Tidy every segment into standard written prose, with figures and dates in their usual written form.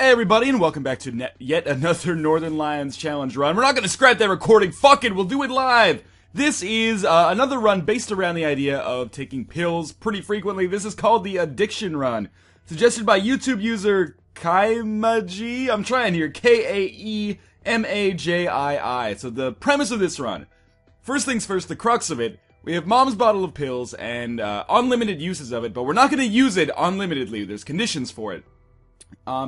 Hey everybody, and welcome back to yet another Northernlions challenge run. We're not going to scrap that recording, fuck it, we'll do it live! This is another run based around the idea of taking pills pretty frequently. This is called the Addiction Run, suggested by YouTube user Kaimaji. I'm trying here, Kaemajii. So the premise of this run, first things first, the crux of it, we have mom's bottle of pills and unlimited uses of it, but we're not going to use it unlimitedly, there's conditions for it.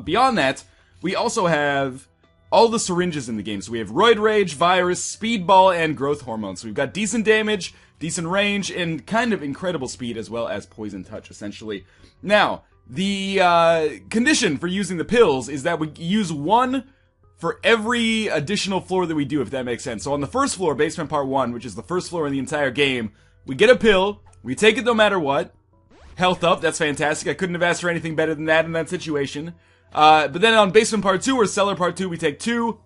Beyond that, we also have all the syringes in the game. So we have Roid Rage, Virus, Speedball, and Growth Hormone. So we've got decent damage, decent range, and kind of incredible speed, as well as Poison Touch, essentially. Now, the condition for using the pills is that we use one for every additional floor that we do, if that makes sense. So on the first floor, Basement Part 1, which is the first floor in the entire game, we get a pill, we take it no matter what. Health up, that's fantastic. I couldn't have asked for anything better than that in that situation. But then on Basement Part 2 or Cellar Part 2, we take 2.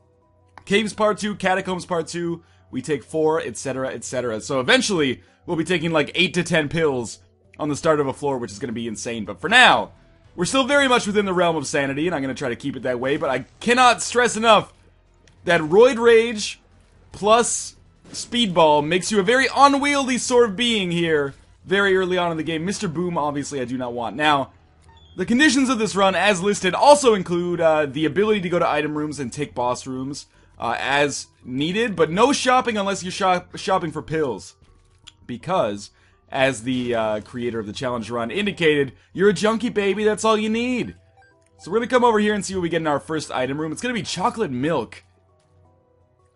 Caves Part 2, Catacombs Part 2, we take 4, etc., etc. So eventually, we'll be taking like 8 to 10 pills on the start of a floor, which is going to be insane. But for now, we're still very much within the realm of sanity, and I'm going to try to keep it that way. But I cannot stress enough that Roid Rage plus Speedball makes you a very unwieldy sort of being here very early on in the game. Mr. Boom, obviously, I do not want. Now, the conditions of this run, as listed, also include the ability to go to item rooms and take boss rooms as needed, but no shopping unless you're shopping for pills. Because, as the creator of the challenge run indicated, you're a junkie, baby, that's all you need. So we're going to come over here and see what we get in our first item room. It's going to be chocolate milk.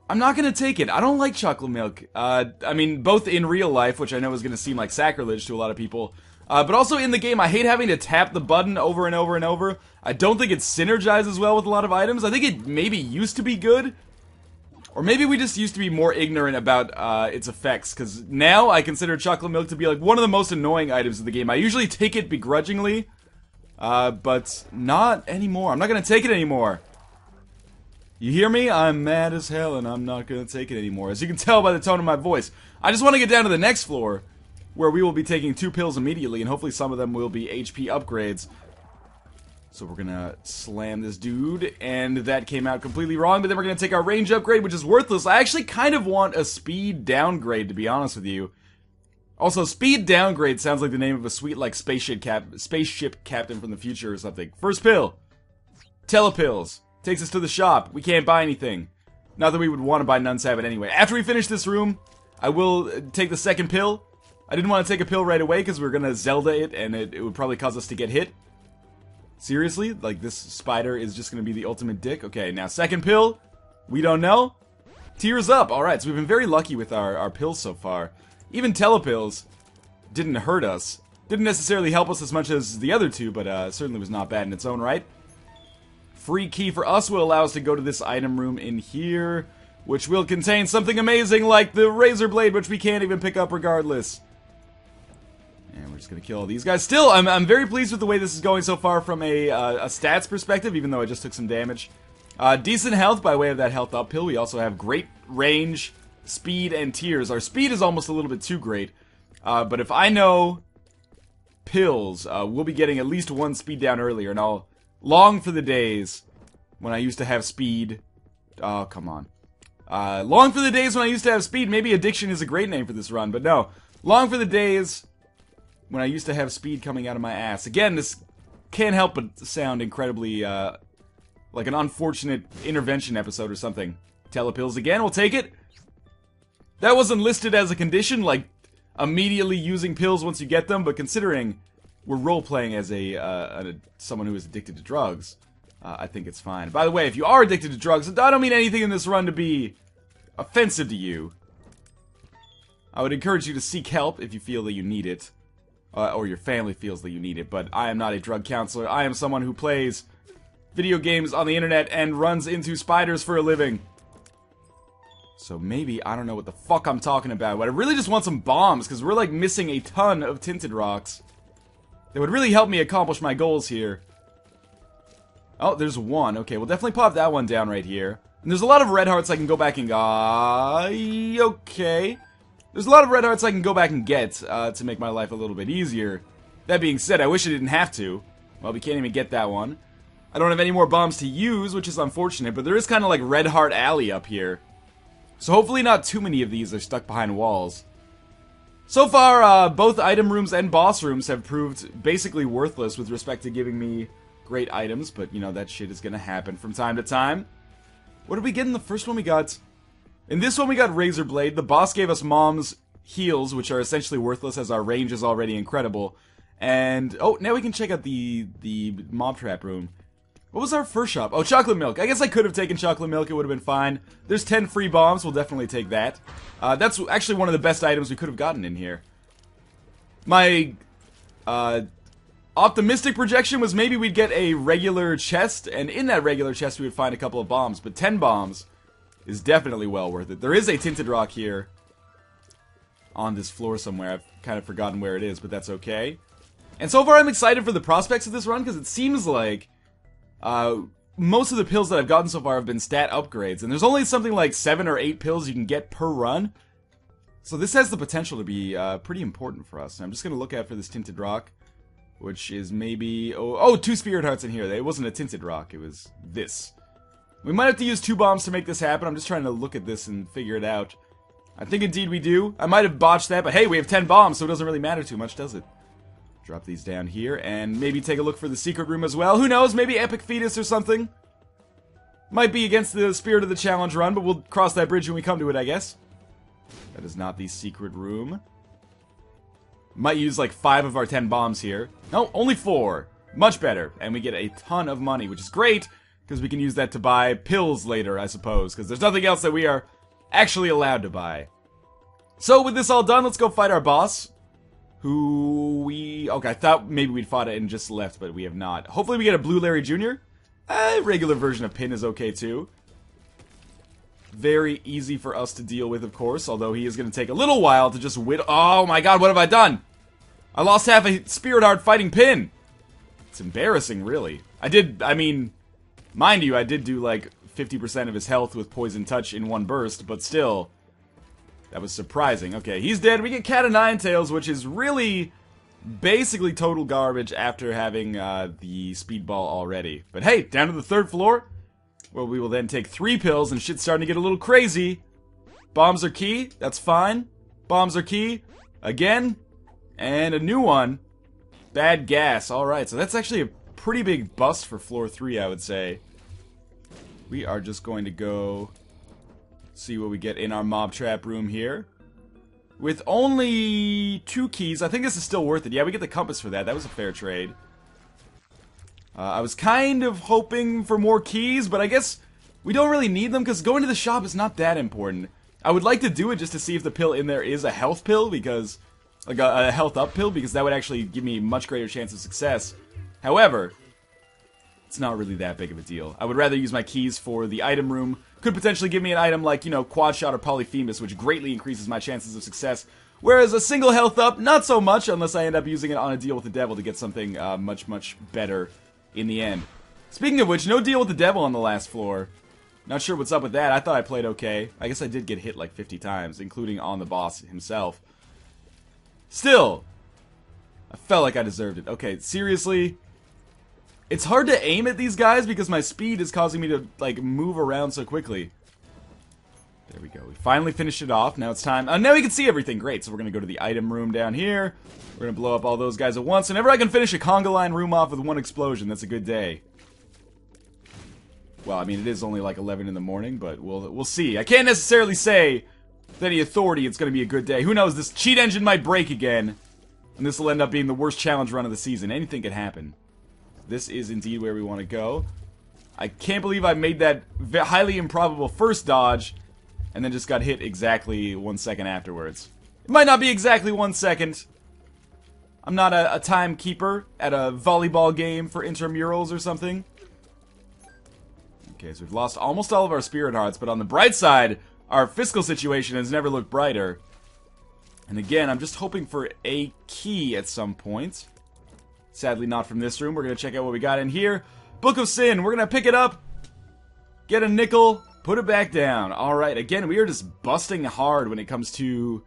I'm not going to take it. I don't like chocolate milk. I mean, both in real life, which I know is going to seem like sacrilege to a lot of people, but also in the game, I hate having to tap the button over and over and over. I don't think it synergizes well with a lot of items. I think it maybe used to be good, or maybe we just used to be more ignorant about its effects, because now I consider chocolate milk to be like one of the most annoying items of the game. I usually take it begrudgingly, but not anymore. I'm not going to take it anymore. You hear me? I'm mad as hell and I'm not gonna take it anymore. As you can tell by the tone of my voice. I just want to get down to the next floor, where we will be taking 2 pills immediately, and hopefully some of them will be HP upgrades. So we're gonna slam this dude, and that came out completely wrong, but then we're gonna take our range upgrade, which is worthless. I actually kind of want a speed downgrade, to be honest with you. Also, speed downgrade sounds like the name of a sweet, like, spaceship captain from the future or something. First pill. Telepills. Takes us to the shop. We can't buy anything. Not that we would want to buy Nun's Habit anyway. After we finish this room, I will take the second pill. I didn't want to take a pill right away because we were going to Zelda it, and it would probably cause us to get hit. Seriously? Like, this spider is just going to be the ultimate dick? Okay, now second pill. We don't know. Tears up. Alright, so we've been very lucky with our pills so far. Even telepills didn't hurt us. Didn't necessarily help us as much as the other two, but certainly was not bad in its own right. Free key for us will allow us to go to this item room in here, which will contain something amazing like the razor blade, which we can't even pick up regardless. And we're just gonna kill all these guys. Still, I'm very pleased with the way this is going so far from a stats perspective, even though I just took some damage. Decent health by way of that health up pill. We also have great range, speed, and tears. Our speed is almost a little bit too great, but if I know pills, we'll be getting at least 1 speed down earlier, and I'll long for the days when I used to have speed. Oh, come on. Long for the days when I used to have speed. Maybe addiction is a great name for this run, but no. Long for the days when I used to have speed coming out of my ass. Again, this can't help but sound incredibly, like an unfortunate intervention episode or something. Telepills again, we'll take it. That wasn't listed as a condition, like immediately using pills once you get them, but considering we're role-playing as someone who is addicted to drugs, I think it's fine. By the way, if you are addicted to drugs, I don't mean anything in this run to be offensive to you. I would encourage you to seek help if you feel that you need it, or your family feels that you need it, but I am not a drug counselor. I am someone who plays video games on the internet and runs into spiders for a living. So maybe, I don't know what the fuck I'm talking about, but I really just want some bombs, because we're like missing a ton of tinted rocks. That would really help me accomplish my goals here. Oh, there's one. Okay, we'll definitely pop that one down right here. And there's a lot of red hearts I can go back and... okay. There's a lot of red hearts I can go back and get to make my life a little bit easier. That being said, I wish I didn't have to. Well, we can't even get that one. I don't have any more bombs to use, which is unfortunate, but there is kind of like Red Heart Alley up here. So hopefully not too many of these are stuck behind walls. So far, both item rooms and boss rooms have proved basically worthless with respect to giving me great items, but you know, that shit is gonna happen from time to time. What did we get in the first one we got? In this one we got Razor Blade. The boss gave us Mom's heals, which are essentially worthless as our range is already incredible. And, oh, now we can check out the mob trap room. What was our first shop? Oh, chocolate milk. I guess I could have taken chocolate milk. It would have been fine. There's 10 free bombs. We'll definitely take that. That's actually one of the best items we could have gotten in here. My optimistic projection was maybe we'd get a regular chest, and in that regular chest we would find a couple of bombs. But 10 bombs is definitely well worth it. There is a tinted rock here on this floor somewhere. I've kind of forgotten where it is, but that's okay. And so far I'm excited for the prospects of this run, because it seems like most of the pills that I've gotten so far have been stat upgrades, and there's only something like 7 or 8 pills you can get per run. So this has the potential to be pretty important for us. And I'm just going to look out for this tinted rock, which is maybe... Oh, 2 spirit hearts in here. It wasn't a tinted rock, it was this. We might have to use 2 bombs to make this happen. I'm just trying to look at this and figure it out. I think indeed we do. I might have botched that, but hey, we have 10 bombs, so it doesn't really matter too much, does it? Drop these down here, and maybe take a look for the secret room as well. Who knows, maybe Epic Fetus or something? Might be against the spirit of the challenge run, but we'll cross that bridge when we come to it, I guess. That is not the secret room. Might use like 5 of our 10 bombs here. No, only 4. Much better. And we get a ton of money, which is great, because we can use that to buy pills later, I suppose, because there's nothing else that we are actually allowed to buy. So with this all done, let's go fight our boss. Okay, I thought maybe we'd fought it and just left, but we have not. Hopefully we get a Blue Larry Jr. A regular version of Pin is okay too. Very easy for us to deal with, of course, although he is going to take a little while to just Oh my god, what have I done? I lost half a Spirit Heart fighting Pin. It's embarrassing, really. I mean, mind you, I did do like 50% of his health with Poison Touch in one burst, but still... That was surprising. Okay, he's dead. We get Cat of Nine Tails, which is really basically total garbage after having the speedball already. But hey, down to the 3rd floor, where we will then take 3 pills, and shit's starting to get a little crazy. Bombs are key. That's fine. Bombs are key. Again. And a new one. Bad gas. Alright, so that's actually a pretty big bust for floor 3, I would say. We are just going to go... see what we get in our mob trap room here. With only 2 keys, I think this is still worth it. Yeah, we get the compass for that. That was a fair trade. I was kind of hoping for more keys, but I guess we don't really need them because going to the shop is not that important. I would like to do it just to see if the pill in there is a health pill, because like a health up pill, because that would actually give me a much greater chance of success. However, it's not really that big of a deal. I would rather use my keys for the item room. Could potentially give me an item like, you know, Quad Shot or Polyphemus, which greatly increases my chances of success. Whereas a single health up, not so much, unless I end up using it on a deal with the devil to get something much, much better in the end. Speaking of which, no deal with the devil on the last floor. Not sure what's up with that. I thought I played okay. I guess I did get hit like 50 times, including on the boss himself. Still, I felt like I deserved it. Okay, seriously... It's hard to aim at these guys because my speed is causing me to, like, move around so quickly. There we go. We finally finished it off. Now it's time. Now we can see everything. Great. So we're going to go to the item room down here. We're going to blow up all those guys at once. Whenever I can finish a conga line room off with 1 explosion, that's a good day. Well, I mean, it is only like 11 in the morning, but we'll see. I can't necessarily say with any authority it's going to be a good day. Who knows? This cheat engine might break again. And this will end up being the worst challenge run of the season. Anything could happen. This is indeed where we want to go. I can't believe I made that highly improbable first dodge and then just got hit exactly 1 second afterwards. It might not be exactly 1 second. I'm not a timekeeper at a volleyball game for intramurals or something. Okay, so we've lost almost all of our spirit hearts, but on the bright side, our fiscal situation has never looked brighter. And again, I'm just hoping for a key at some point. Sadly, not from this room. We're going to check out what we got in here. Book of Sin. We're going to pick it up, get a nickel, put it back down. Alright, again, we are just busting hard when it comes to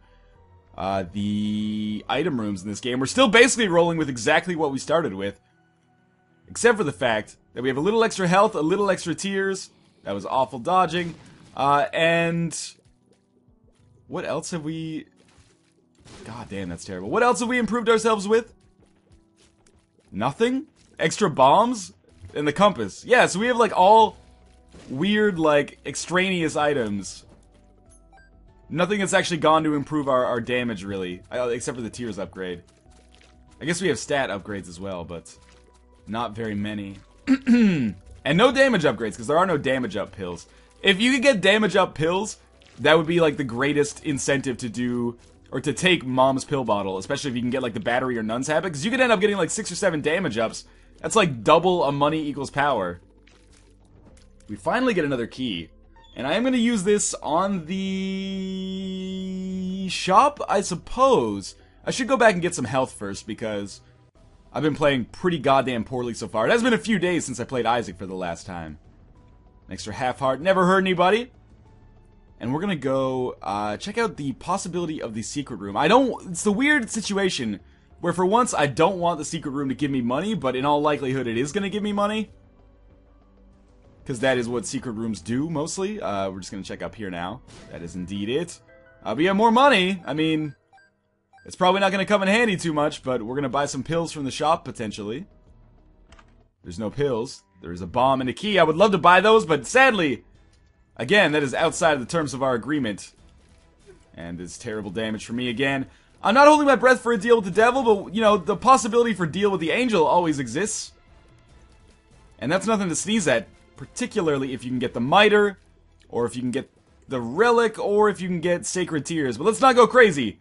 the item rooms in this game. We're still basically rolling with exactly what we started with. Except for the fact Then we have a little extra health, a little extra tears. That was awful dodging. And what else have we... God damn, that's terrible. What else have we improved ourselves with? Nothing? Extra bombs? And the compass. Yeah, so we have, like, all weird, like, extraneous items. Nothing that's actually gone to improve our damage, really. Except for the tears upgrade. I guess we have stat upgrades as well, but not very many. And no damage upgrades, because there are no damage up pills. If you could get damage up pills, that would be, like, the greatest incentive to do... Or to take Mom's pill bottle, especially if you can get, like, the battery or nun's habit. Because you could end up getting, like, 6 or 7 damage ups. That's, like, double a money equals power. We finally get another key. And I am going to use this on the... shop, I suppose. I should go back and get some health first, because I've been playing pretty goddamn poorly so far. It has been a few days since I played Isaac for the last time. An extra half heart. Never hurt anybody. And we're gonna go, check out the possibility of the secret room. It's the weird situation where for once I don't want the secret room to give me money, but in all likelihood it is gonna give me money. Because that is what secret rooms do, mostly. We're just gonna check up here now. That is indeed it. But yeah, more money. I mean, it's probably not gonna come in handy too much, but we're gonna buy some pills from the shop, potentially. There's no pills. There's a bomb and a key. I would love to buy those, but sadly... Again, that is outside of the terms of our agreement. And it's terrible damage for me again. I'm not holding my breath for a deal with the devil, but, you know, the possibility for deal with the angel always exists. And that's nothing to sneeze at, particularly if you can get the miter, or if you can get the relic, or if you can get sacred tears. But let's not go crazy.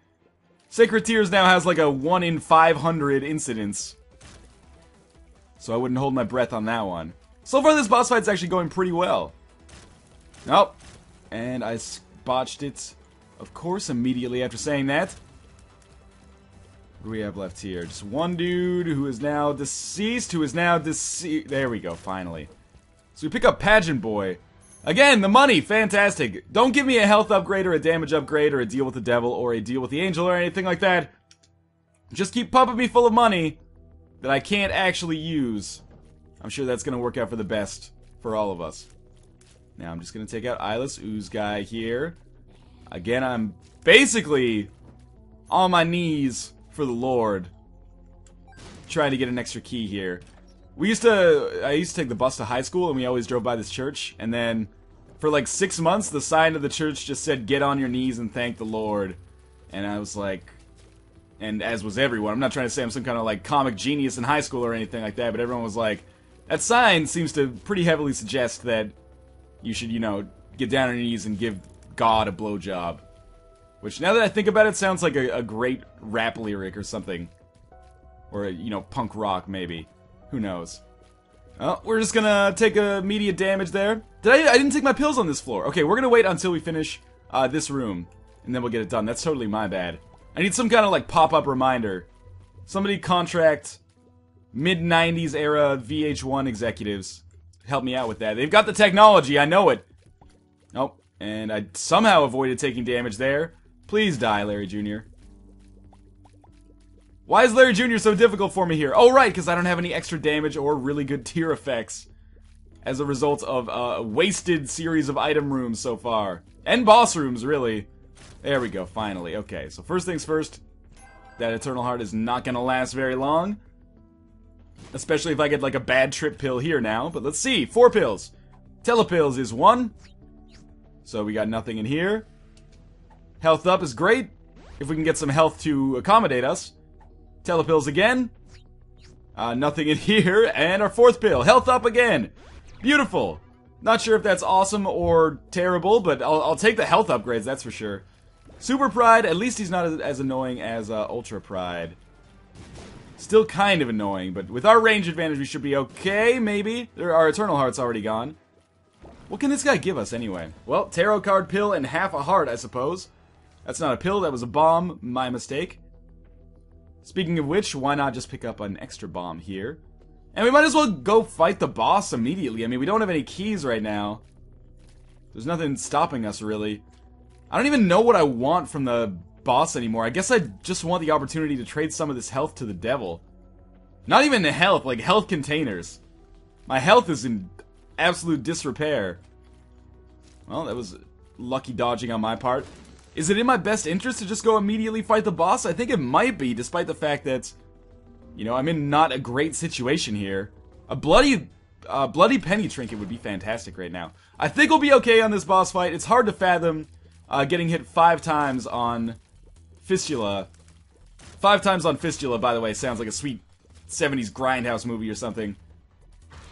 Sacred tears now has like a 1 in 500 incidence. So I wouldn't hold my breath on that one. So far this boss fight's actually going pretty well. Nope. And I botched it, of course, immediately after saying that. What do we have left here? Just one dude who is now deceased, There we go, finally. So we pick up Pageant Boy. Again, the money, fantastic. Don't give me a health upgrade or a damage upgrade or a deal with the devil or a deal with the angel or anything like that. Just keep pumping me full of money that I can't actually use. I'm sure that's going to work out for the best for all of us. Now I'm just going to take out Eyeless Ooze guy here. Again, I'm basically on my knees for the Lord. Trying to get an extra key here. I used to take the bus to high school and we always drove by this church. And then for like 6 months, the sign of the church just said, "Get on your knees and thank the Lord." And I was like, and as was everyone, I'm not trying to say I'm some kind of like comic genius in high school or anything like that, but everyone was like, that sign seems to pretty heavily suggest that you should, you know, get down on your knees and give God a blowjob. Which, now that I think about it, sounds like a great rap lyric or something. Or, you know, punk rock, maybe. Who knows? Oh, we're just gonna take immediate damage there. I didn't take my pills on this floor. Okay, we're gonna wait until we finish this room. And then we'll get it done. That's totally my bad. I need some kind of, like, pop-up reminder. Somebody contract mid-90s era VH1 executives. Help me out with that. They've got the technology, I know it. Nope. And I somehow avoided taking damage there. Please die, Larry Jr. Why is Larry Jr. so difficult for me here? Oh, right, because I don't have any extra damage or really good tier effects. As a result of a wasted series of item rooms so far. And boss rooms, really. There we go, finally. Okay, so first things first. That Eternal Heart is not going to last very long. Especially if I get like a bad trip pill here now. But let's see. 4 pills. Telepills is 1. So we got nothing in here. Health up is great. If we can get some health to accommodate us. Telepills again. Nothing in here. And our 4th pill. Health up again. Beautiful. Not sure if that's awesome or terrible. But I'll take the health upgrades, that's for sure. Super Pride. At least he's not as annoying as Ultra Pride. Still kind of annoying, but with our range advantage we should be okay, maybe. Our Eternal Heart's already gone. What can this guy give us anyway? Well, tarot card pill and half a heart, I suppose. That's not a pill, that was a bomb. My mistake. Speaking of which, why not just pick up an extra bomb here? And we might as well go fight the boss immediately. I mean, we don't have any keys right now. There's nothing stopping us, really. I don't even know what I want from the boss anymore. I guess I just want the opportunity to trade some of this health to the devil. Not even the health, like health containers. My health is in absolute disrepair. Well, that was lucky dodging on my part. Is it in my best interest to just go immediately fight the boss? I think it might be, despite the fact that, you know, I'm in not a great situation here. A bloody penny trinket would be fantastic right now. I think we'll be okay on this boss fight. It's hard to fathom getting hit 5 times on Fistula. 5 times on Fistula, by the way, sounds like a sweet 70s Grindhouse movie or something.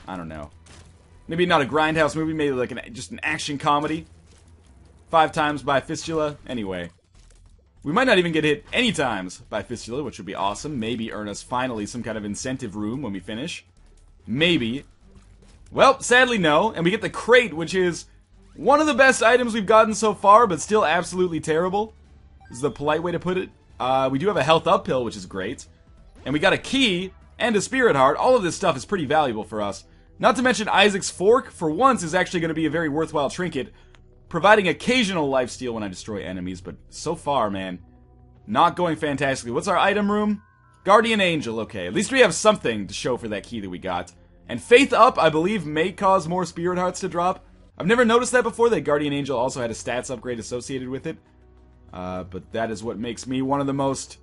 I don't know. Maybe not a Grindhouse movie, maybe like just an action comedy. 5 times by Fistula. Anyway. We might not even get hit any times by Fistula, which would be awesome. Maybe earn us finally some kind of incentive room when we finish. Maybe. Well, sadly no. And we get the crate, which is one of the best items we've gotten so far, but still absolutely terrible. This is the polite way to put it. We do have a health up pill, which is great. And we got a key and a spirit heart. All of this stuff is pretty valuable for us. Not to mention Isaac's fork, for once, is actually going to be a very worthwhile trinket, providing occasional lifesteal when I destroy enemies, but so far, man, not going fantastically. What's our item room? Guardian Angel, okay. At least we have something to show for that key that we got. And Faith Up, I believe, may cause more spirit hearts to drop. I've never noticed that before, that Guardian Angel also had a stats upgrade associated with it. But that is what makes me one of the most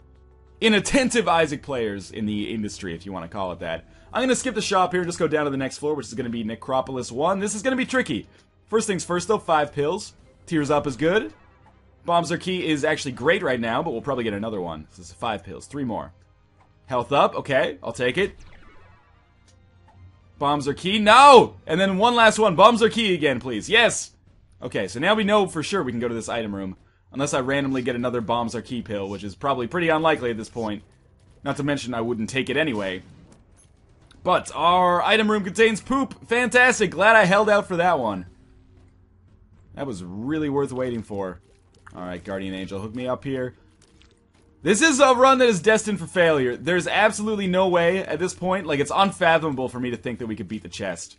inattentive Isaac players in the industry, if you want to call it that. I'm going to skip the shop here, just go down to the next floor, which is going to be Necropolis 1. This is going to be tricky. First things first, though, 5 pills. Tears Up is good. Bombs Are Key is actually great right now, but we'll probably get another one. This is 5 pills. 3 more. Health Up, okay, I'll take it. Bombs Are Key, no! And then one last one. Bombs Are Key again, please. Yes! Okay, so now we know for sure we can go to this item room. Unless I randomly get another Bombs Are Key pill, which is probably pretty unlikely at this point. Not to mention I wouldn't take it anyway. But our item room contains poop. Fantastic. Glad I held out for that one. That was really worth waiting for. Alright, Guardian Angel, hook me up here. This is a run that is destined for failure. There's absolutely no way at this point. Like, it's unfathomable for me to think that we could beat the chest.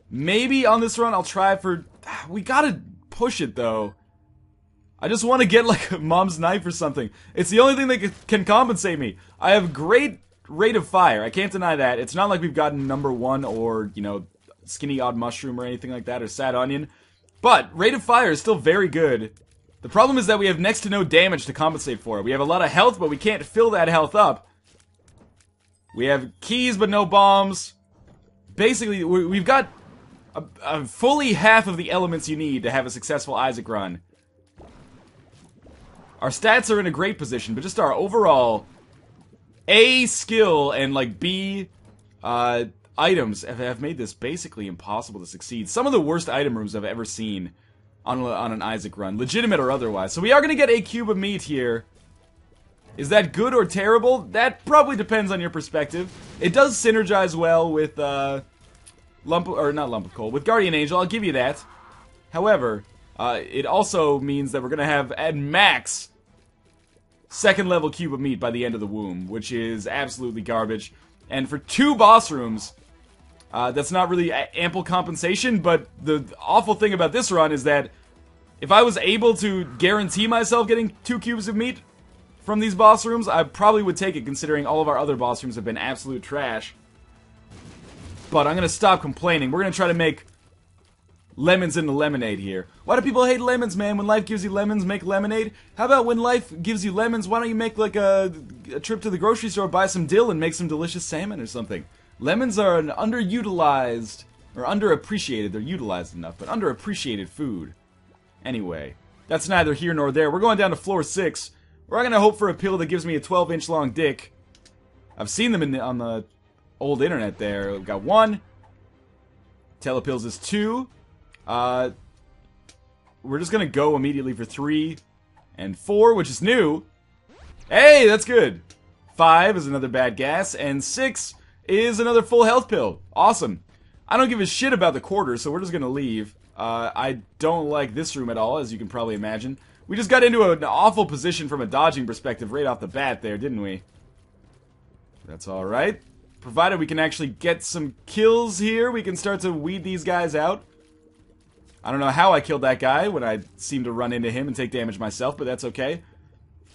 Maybe on this run I'll try for... We gotta push it, though. I just want to get, like, a mom's knife or something. It's the only thing that can compensate me. I have great rate of fire. I can't deny that. It's not like we've gotten number 1 or, you know, Skinny Odd Mushroom or anything like that, or Sad Onion. But rate of fire is still very good. The problem is that we have next to no damage to compensate for it. We have a lot of health, but we can't fill that health up. We have keys, but no bombs. Basically, we've got a fully half of the elements you need to have a successful Isaac run. Our stats are in a great position, but just our overall A skill and, like, B items have made this basically impossible to succeed. Some of the worst item rooms I've ever seen on an Isaac run, legitimate or otherwise. So we are going to get a cube of meat here. Is that good or terrible? That probably depends on your perspective. It does synergize well with not Lump of Coal, with Guardian Angel, I'll give you that. However, it also means that we're going to have, at max, 2nd level cube of meat by the end of the womb, which is absolutely garbage. And for 2 boss rooms, that's not really ample compensation, but the awful thing about this run is that if I was able to guarantee myself getting 2 cubes of meat from these boss rooms, I probably would take it, considering all of our other boss rooms have been absolute trash. But I'm going to stop complaining. We're going to try to make lemons into lemonade here. Why do people hate lemons, man? When life gives you lemons, make lemonade? How about when life gives you lemons, why don't you make, like, a trip to the grocery store, buy some dill, and make some delicious salmon or something? Lemons are an underutilized, or underappreciated, they're utilized enough, but underappreciated food. Anyway, that's neither here nor there. We're going down to floor 6. We're going to hope for a pill that gives me a 12-inch long dick. I've seen them on the old internet there. We've got 1. Telepills is 2. We're just going to go immediately for 3 and 4, which is new. Hey, that's good. 5 is another bad gas, and 6 is another full health pill. Awesome. I don't give a shit about the quarter, so we're just gonna leave. I don't like this room at all, as you can probably imagine. We just got into an awful position from a dodging perspective right off the bat there, didn't we? That's alright. Provided we can actually get some kills here, we can start to weed these guys out. I don't know how I killed that guy when I seemed to run into him and take damage myself, but that's okay.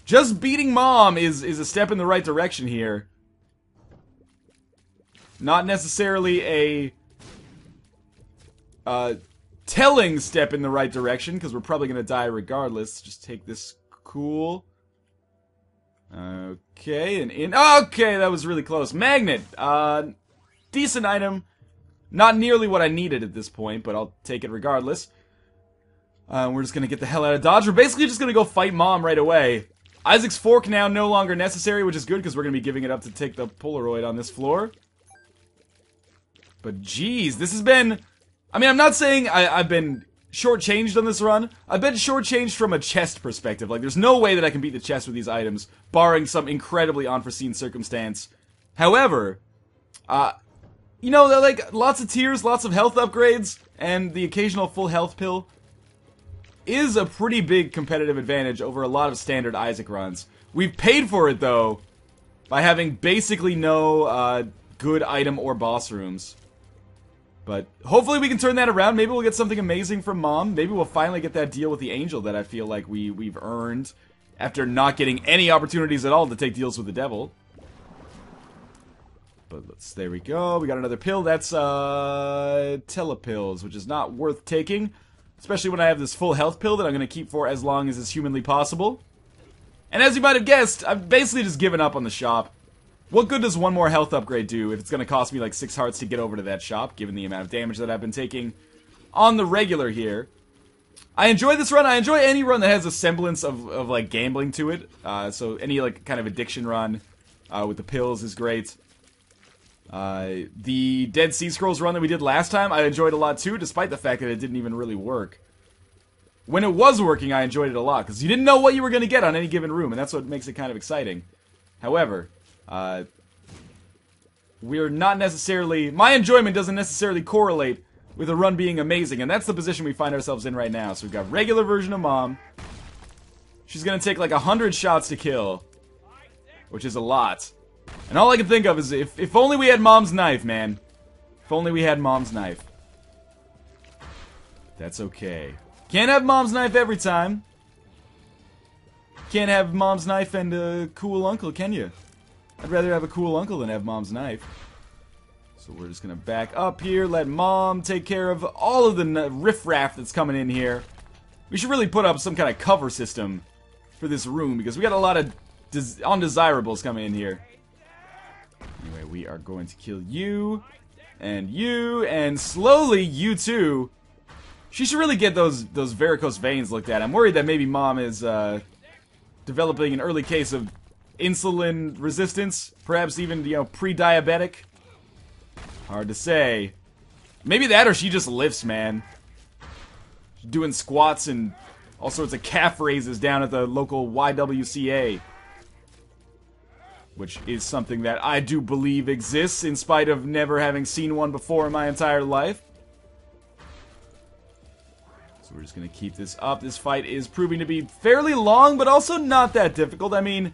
Just beating Mom is a step in the right direction here. Not necessarily a telling step in the right direction, because we're probably going to die regardless. Just take this cool. Okay, and in. Okay, that was really close. Magnet. Decent item. Not nearly what I needed at this point, but I'll take it regardless. We're just going to get the hell out of Dodge. We're basically just going to go fight Mom right away. Isaac's fork now no longer necessary, which is good, because we're going to be giving it up to take the Polaroid on this floor. But geez, this has been... I mean, I'm not saying I've been shortchanged on this run. I've been shortchanged from a chest perspective. Like, there's no way that I can beat the chest with these items, barring some incredibly unforeseen circumstance. However, you know, like, lots of tiers, lots of health upgrades, and the occasional full health pill is a pretty big competitive advantage over a lot of standard Isaac runs. We've paid for it, though, by having basically no good item or boss rooms. But hopefully we can turn that around. Maybe we'll get something amazing from Mom. Maybe we'll finally get that deal with the Angel that I feel like we've earned after not getting any opportunities at all to take deals with the Devil. But there we go. We got another pill. That's telepills, which is not worth taking. Especially when I have this full health pill that I'm going to keep for as long as is humanly possible. And as you might have guessed, I've basically just given up on the shop. What good does one more health upgrade do if it's going to cost me like 6 hearts to get over to that shop, given the amount of damage that I've been taking on the regular here? I enjoy this run. I enjoy any run that has a semblance of like gambling to it. So any like kind of addiction run with the pills is great. The Dead Sea Scrolls run that we did last time, I enjoyed a lot too, despite the fact that it didn't even really work. When it was working, I enjoyed it a lot, because you didn't know what you were going to get on any given room, and that's what makes it kind of exciting. However, we're not necessarily... My enjoyment doesn't necessarily correlate with a run being amazing, and that's the position we find ourselves in right now. So we've got regular version of Mom. She's going to take like 100 shots to kill, which is a lot. And all I can think of is if only we had Mom's knife, man. If only we had Mom's knife. That's okay. Can't have Mom's knife every time. Can't have Mom's knife and a cool uncle, can you? I'd rather have a cool uncle than have Mom's knife. So we're just gonna back up here, let Mom take care of all of the riffraff that's coming in here. We should really put up some kind of cover system for this room, because we got a lot of undesirables coming in here. Anyway, we are going to kill you, and slowly you too. She should really get those varicose veins looked at. I'm worried that maybe Mom is developing an early case of insulin resistance, perhaps even, you know, pre-diabetic. Hard to say. Maybe that, or she just lifts, man. She's doing squats and all sorts of calf raises down at the local YWCA. Which is something that I do believe exists, in spite of never having seen one before in my entire life. So we're just going to keep this up. This fight is proving to be fairly long, but also not that difficult. I mean,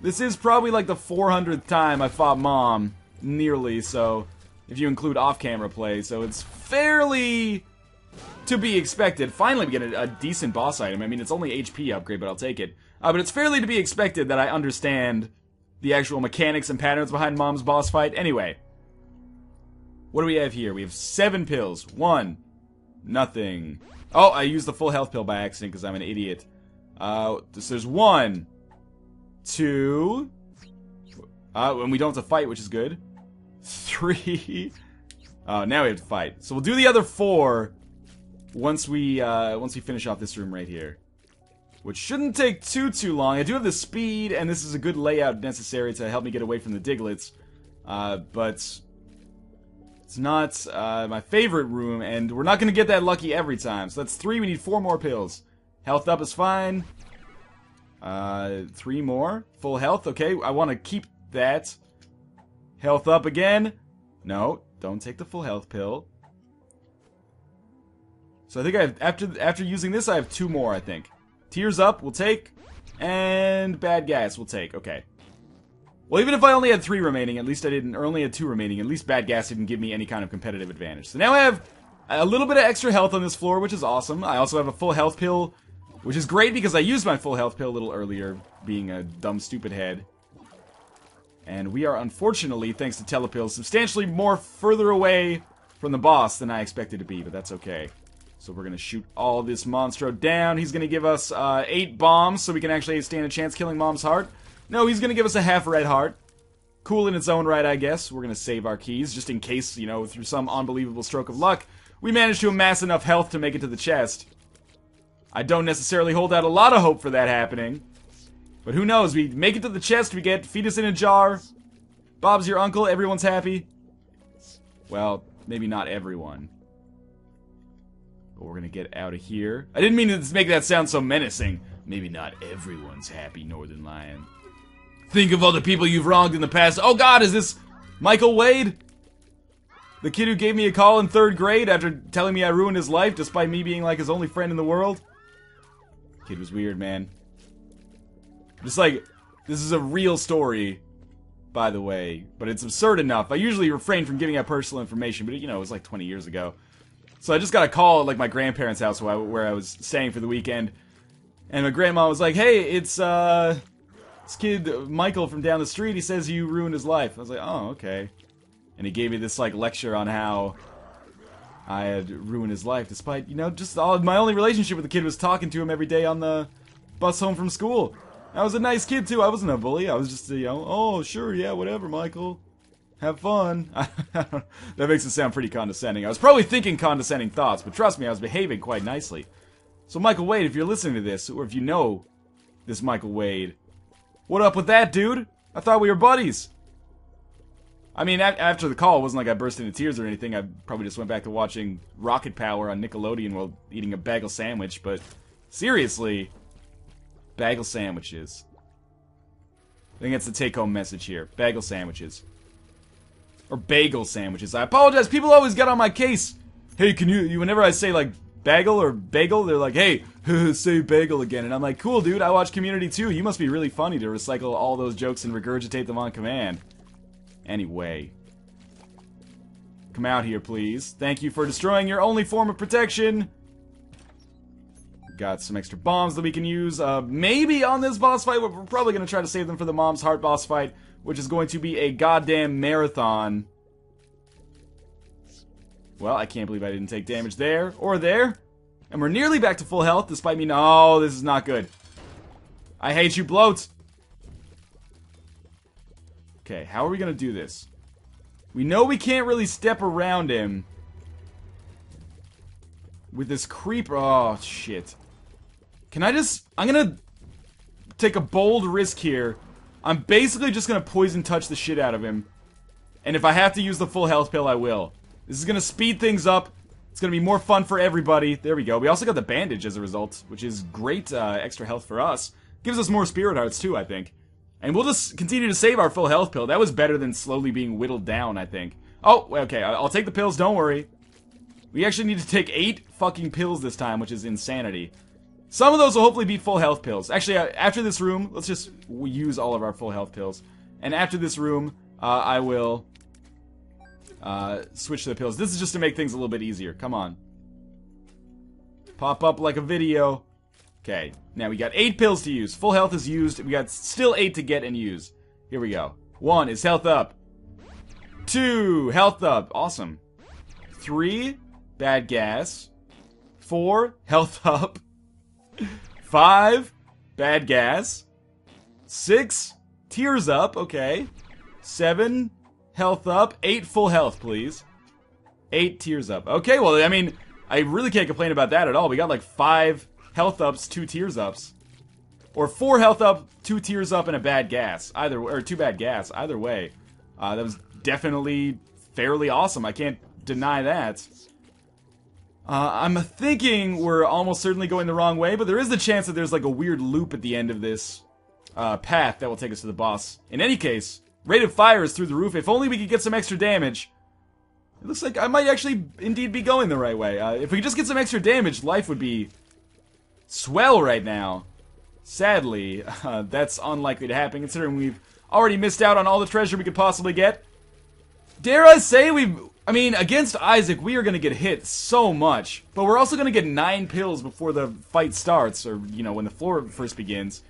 this is probably like the 400th time I fought Mom. Nearly, so if you include off-camera play. So it's fairly to be expected. Finally we get a decent boss item. I mean, it's only HP upgrade, but I'll take it. But it's fairly to be expected that I understand the actual mechanics and patterns behind Mom's boss fight. Anyway, what do we have here? We have 7 pills. 1. Nothing. Oh, I used the full health pill by accident because I'm an idiot. So there's 1, 2, and we don't have to fight, which is good. 3. Now we have to fight. So we'll do the other 4 once we finish off this room right here, which shouldn't take too long. I do have the speed, and this is a good layout necessary to help me get away from the Diglets, but it's not my favorite room, and we're not going to get that lucky every time. So that's 3. We need 4 more pills. Health up is fine. 3 more. Full health. Okay, I want to keep that. Health up again. No, don't take the full health pill. So I think I have, after using this, I have 2 more, I think. Tears up, we'll take. And bad gas, we'll take. Okay. Well, even if I only had 3 remaining, at least I didn't, or only had 2 remaining, at least bad gas didn't give me any kind of competitive advantage. So now I have a little bit of extra health on this floor, which is awesome. I also have a full health pill, which is great because I used my full health pill a little earlier, being a dumb, stupid head. And we are, unfortunately, thanks to telepills, substantially more further away from the boss than I expected to be, but that's okay. So we're gonna shoot all this monstro down. He's gonna give us 8 bombs, so we can actually stand a chance killing Mom's heart. No, he's gonna give us a half red heart. Cool in its own right, I guess. We're gonna save our keys, just in case, you know, through some unbelievable stroke of luck, we manage to amass enough health to make it to the chest. I don't necessarily hold out a lot of hope for that happening. But who knows, we make it to the chest, we get fetus in a jar. Bob's your uncle, everyone's happy. Well, maybe not everyone. But we're gonna get out of here. I didn't mean to make that sound so menacing. Maybe not everyone's happy, Northernlion. Think of all the people you've wronged in the past. Oh god, is this Michael Wade? The kid who gave me a call in 3rd grade after telling me I ruined his life despite me being like his only friend in the world? Kid was weird, man. Just like, this is a real story, by the way, but it's absurd enough. I usually refrain from giving out personal information, but you know, it was like 20 years ago. So I just got a call at like my grandparents' house where I was staying for the weekend, and my grandma was like, "Hey, it's this kid Michael from down the street. He says you ruined his life." I was like, "Oh, okay." And he gave me this like lecture on how I had ruined his life, despite, you know, just my only relationship with the kid was talking to him every day on the bus home from school. I was a nice kid too. I wasn't a bully. I was just, you know, oh sure, yeah, whatever, Michael. Have fun. That makes it sound pretty condescending. I was probably thinking condescending thoughts, but trust me, I was behaving quite nicely. So Michael Wade, if you're listening to this, or if you know this Michael Wade, what up with that, dude? I thought we were buddies. I mean, after the call, it wasn't like I burst into tears or anything. I probably just went back to watching Rocket Power on Nickelodeon while eating a bagel sandwich, but seriously, bagel sandwiches. I think that's the take-home message here. Bagel sandwiches. Or bagel sandwiches. I apologize. People always get on my case. Hey, can you whenever I say, like, bagel or bagel, they're like, hey, say bagel again. And I'm like, cool, dude. I watch Community too. You must be really funny to recycle all those jokes and regurgitate them on command. Anyway. Come out here, please. Thank you for destroying your only form of protection. Got some extra bombs that we can use, maybe on this boss fight. We're probably going to try to save them for the Mom's Heart boss fight, which is going to be a goddamn marathon. Well, I can't believe I didn't take damage there, or there. And we're nearly back to full health, despite me... No, this is not good. I hate you, bloat. Okay, how are we going to do this? We know we can't really step around him with this creeper. Oh, shit. Can I just... I'm gonna take a bold risk here. I'm basically just gonna poison touch the shit out of him. And if I have to use the full health pill, I will. This is gonna speed things up. It's gonna be more fun for everybody. There we go. We also got the bandage as a result, which is great extra health for us. Gives us more spirit hearts too, I think. And we'll just continue to save our full health pill. That was better than slowly being whittled down, I think. Oh, okay. I'll take the pills, don't worry. We actually need to take 8 fucking pills this time, which is insanity. Some of those will hopefully be full health pills. Actually, after this room, let's just use all of our full health pills. And after this room, I will switch to the pills. This is just to make things a little bit easier. Come on. Pop up like a video. Okay, now we got 8 pills to use. Full health is used. We got still 8 to get and use. Here we go. 1 is health up. 2, health up. Awesome. 3, bad gas. 4, health up. 5, bad gas. 6, tears up. Okay. 7, health up. 8, full health, please. 8, tears up. Okay, well, I mean, I really can't complain about that at all. We got like 5 health ups, 2 tears ups. Or 4 health up, 2 tears up, and a bad gas. Or 2 bad gas. Either way. That was definitely fairly awesome. I can't deny that. I'm thinking we're almost certainly going the wrong way, but there is the chance that there's like a weird loop at the end of this path that will take us to the boss. In any case, rate of fire is through the roof. If only we could get some extra damage. It looks like I might actually indeed be going the right way. If we could just get some extra damage, life would be swell right now. Sadly, that's unlikely to happen, considering we've already missed out on all the treasure we could possibly get. Dare I say I mean, against Isaac, we are going to get hit so much, but we're also going to get 9 pills before the fight starts, or, you know, when the floor first begins.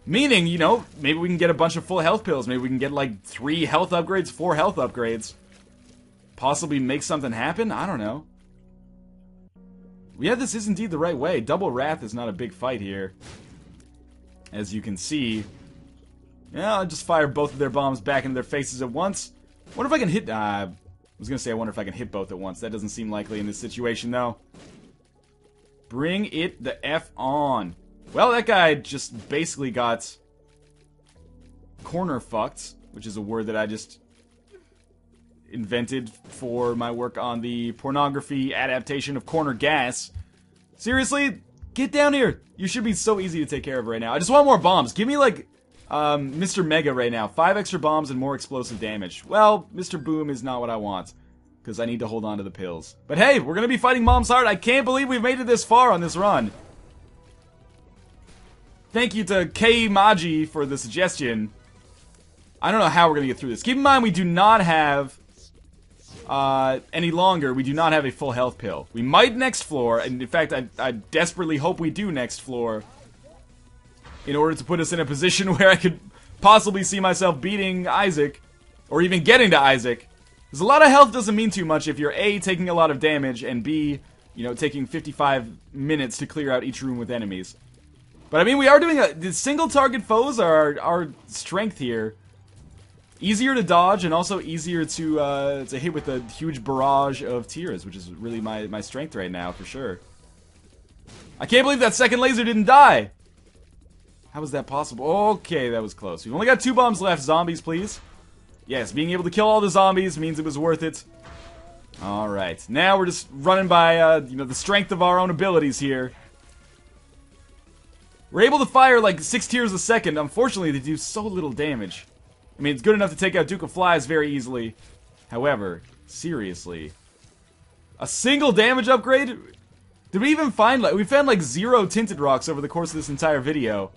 Meaning, you know, maybe we can get a bunch of full health pills. Maybe we can get, like, 3 health upgrades, 4 health upgrades. possibly make something happen? I don't know. Yeah, this is indeed the right way. Double Wrath is not a big fight here. As you can see. Yeah, I'll just fire both of their bombs back into their faces at once. Wonder if I can hit... I was gonna say I wonder if I can hit both at once. That doesn't seem likely in this situation, though. Bring it the F on. Well, that guy just basically got... corner fucked, which is a word that I just invented for my work on the pornography adaptation of Corner Gas. Seriously? Get down here. You should be so easy to take care of right now. I just want more bombs. Give me, like, Mr. Mega right now. 5 extra bombs and more explosive damage. Well, Mr. Boom is not what I want, because I need to hold on to the pills. But hey, we're going to be fighting Mom's Heart. I can't believe we've made it this far on this run. Thank you to K Maji for the suggestion. I don't know how we're going to get through this. Keep in mind, we do not have, any longer, we do not have a full health pill. We might next floor, and in fact, I desperately hope we do next floor, in order to put us in a position where I could possibly see myself beating Isaac, or even getting to Isaac. Because a lot of health doesn't mean too much if you're A, taking a lot of damage, and B, you know, taking 55 minutes to clear out each room with enemies. But I mean, we are doing the single target foes are our strength here. Easier to dodge, and also easier to hit with a huge barrage of tears, which is really my strength right now, for sure. I can't believe that second laser didn't die! How was that possible? Okay, that was close. We've only got 2 bombs left. Zombies, please. Yes, being able to kill all the zombies means it was worth it. Alright, now we're just running by, you know, the strength of our own abilities here. We're able to fire like 6 tears a second. Unfortunately, they do so little damage. I mean, it's good enough to take out Duke of Flies very easily. However, seriously. A single damage upgrade? Did we even find, like, we found like 0 tinted rocks over the course of this entire video.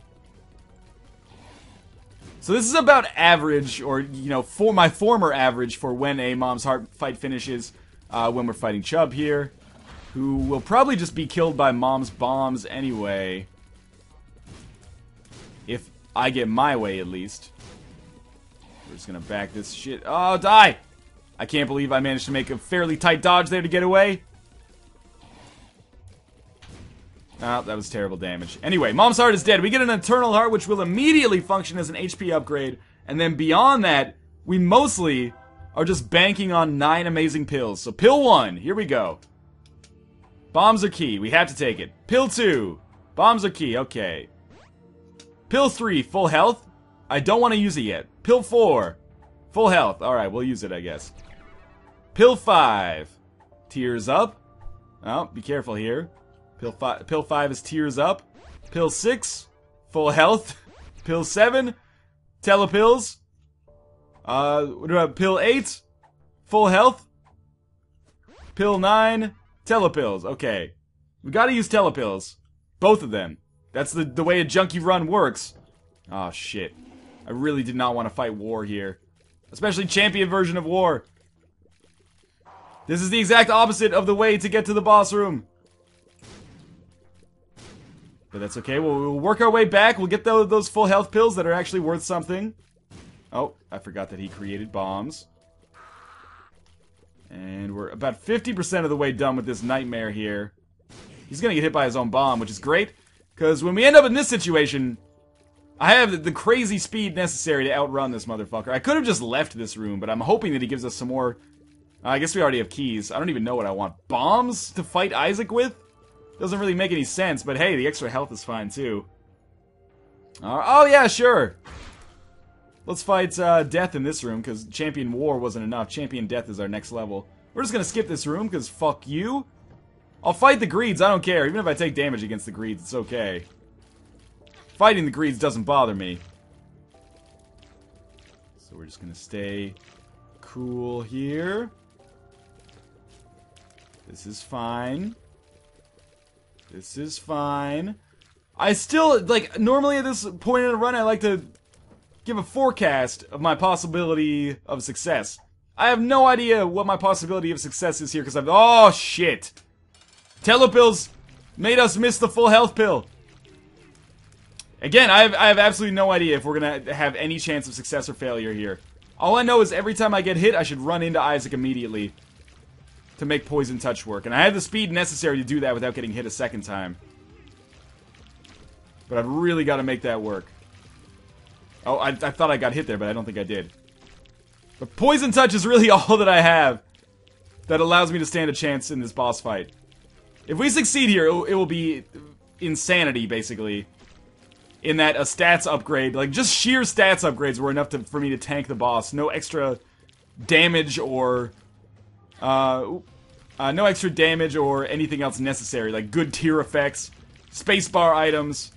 So this is about average, or, you know, for my former average for when a Mom's Heart fight finishes, when we're fighting Chubb here, who will probably just be killed by Mom's bombs anyway. If I get my way, at least. We're just gonna back this shit. Oh, die! I can't believe I managed to make a fairly tight dodge there to get away. Oh, that was terrible damage. Anyway, Mom's Heart is dead. We get an Eternal Heart, which will immediately function as an HP upgrade. And then beyond that, we mostly are just banking on 9 amazing pills. So pill 1, here we go. Bombs are key. We have to take it. Pill 2. Bombs are key. Okay. Pill 3, full health. I don't want to use it yet. Pill 4, full health. Alright, we'll use it, I guess. Pill 5, tears up. Oh, be careful here. Pill 5 is tears up. Pill 6, full health. Pill 7, telepills. What about Pill 8, full health. Pill 9, telepills. Okay. We gotta use telepills. Both of them. That's the way a junkie run works. Oh, shit. I really did not want to fight war here. Especially champion version of war. This is the exact opposite of the way to get to the boss room. But that's okay. We'll work our way back. We'll get those full health pills that are actually worth something. Oh, I forgot that he created bombs. And we're about 50% of the way done with this nightmare here. He's gonna get hit by his own bomb, which is great. Because when we end up in this situation, I have the crazy speed necessary to outrun this motherfucker. I could have just left this room, but I'm hoping that he gives us some more... I guess we already have keys. I don't even know what I want. Bombs to fight Isaac with? Doesn't really make any sense, but hey, the extra health is fine too. Oh yeah, sure. Let's fight Death in this room, because Champion War wasn't enough. Champion Death is our next level. We're just gonna skip this room, because fuck you. I'll fight the greeds, I don't care. Even if I take damage against the greeds, it's okay. Fighting the greeds doesn't bother me. So we're just gonna stay cool here. This is fine. This is fine. I still, like, normally at this point in a run, I like to give a forecast of my possibility of success. I have no idea what my possibility of success is here, because I've... Oh, shit! Telepills made us miss the full health pill. Again, I have absolutely no idea if we're gonna have any chance of success or failure here. All I know is every time I get hit, I should run into Isaac immediately. to make Poison Touch work. And I have the speed necessary to do that without getting hit a second time. But I've really got to make that work. Oh, I thought I got hit there, but I don't think I did. But Poison Touch is really all that I have that allows me to stand a chance in this boss fight. If we succeed here, it will be insanity, basically. In that a stats upgrade, like just sheer stats upgrades were enough for me to tank the boss. No extra damage or... no extra damage or anything else necessary, like good tier effects, spacebar items...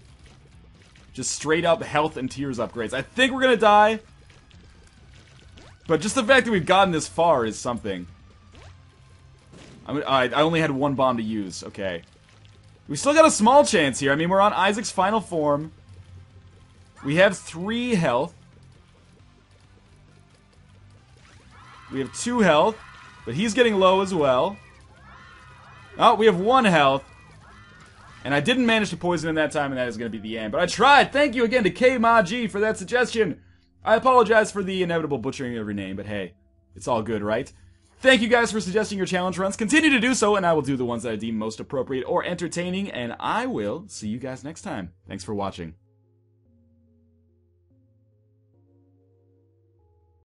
Just straight up health and tears upgrades. I think we're gonna die. But just the fact that we've gotten this far is something. I only had one bomb to use. Okay. We still got a small chance here. I mean, we're on Isaac's final form. We have 3 health. We have 2 health. But he's getting low as well. Oh, we have 1 health. And I didn't manage to poison him that time, and that is going to be the end. But I tried! Thank you again to KMaG for that suggestion! I apologize for the inevitable butchering of your name, but hey, it's all good, right? Thank you guys for suggesting your challenge runs. Continue to do so, and I will do the ones that I deem most appropriate or entertaining, and I will see you guys next time. Thanks for watching.